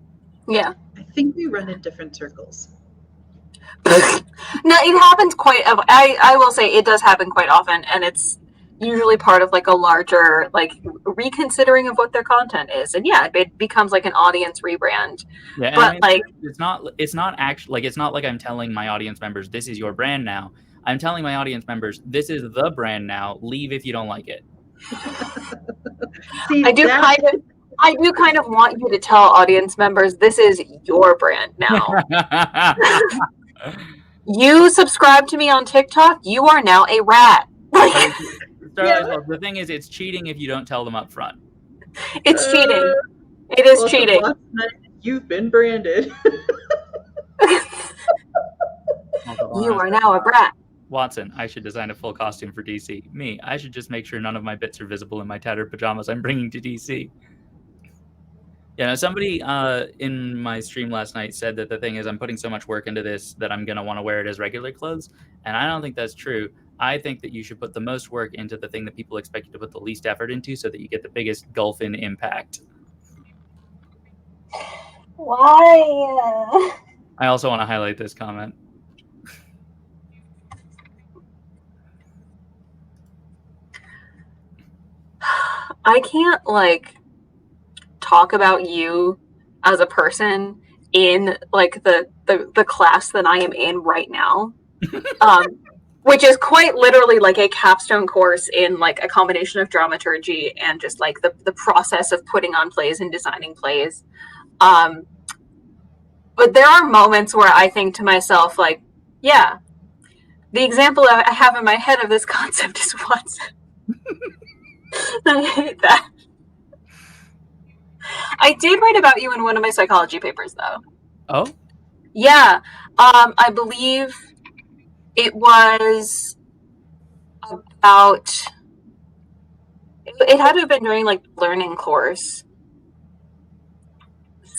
S2: Yeah.
S3: I think we run in different circles.
S2: No, it happens quite. I will say it does happen quite often, and it's usually part of like a larger like reconsidering of what their content is, and yeah, it becomes like an audience rebrand.
S1: Yeah,
S2: but
S1: I mean,
S2: like
S1: it's not actually like it's not like I'm telling my audience members this is your brand now. I'm telling my audience members this is the brand now. Leave if you don't like it.
S3: See,
S2: I do kind of want you to tell audience members this is your brand now. You subscribe to me on TikTok, you are now a rat.
S1: The thing is, it's cheating if you don't tell them up front.
S2: It's cheating. It is cheating.
S3: You've been branded.
S2: You are now a brat.
S1: Watson, I should design a full costume for DC. Me, I should just make sure none of my bits are visible in my tattered pajamas I'm bringing to DC. Yeah, somebody in my stream last night said that the thing is I'm putting so much work into this that I'm going to want to wear it as regular clothes. And I don't think that's true. I think that you should put the most work into the thing that people expect you to put the least effort into so that you get the biggest gulf in impact.
S2: Why?
S1: I also want to highlight this comment.
S2: I can't like talk about you as a person in like the class that I am in right now. Which is quite literally like a capstone course in like a combination of dramaturgy and just like the process of putting on plays and designing plays. But there are moments where I think to myself, like, yeah, the example I have in my head of this concept is Watson. I hate that. I did write about you in one of my psychology papers, though.
S1: Oh?
S2: Yeah. I believe it was about... It had to have been during, like, learning course.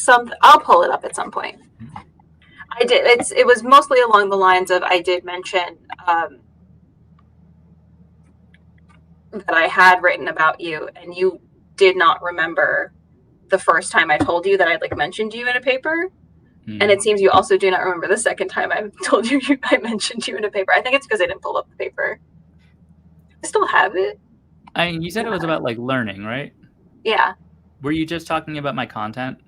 S2: I'll pull it up at some point. I did. It was mostly along the lines of I did mention that I had written about you, and you did not remember the first time I told you that I like mentioned you in a paper. And it seems you also do not remember the second time I told you I mentioned you in a paper. I think it's because I didn't pull up the paper. I still have it.
S1: I mean, you said it was about like learning, right?
S2: Yeah.
S1: Were you just talking about my content?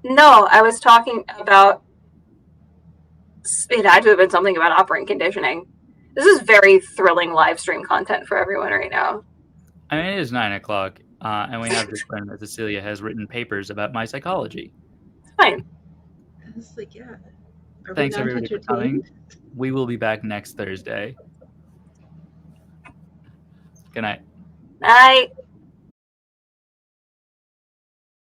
S2: No, I was talking about... It had to have been something about operant conditioning. This is very thrilling live stream content for everyone right now.
S1: I mean, it is 9:00, and we have this friend that Cecilia has written papers about my psychology.
S2: It's fine.
S3: It's like, yeah. Are
S1: Thanks
S3: we not
S1: everybody for coming.
S3: entertained?
S1: We will be back next Thursday. Good night.
S2: Night.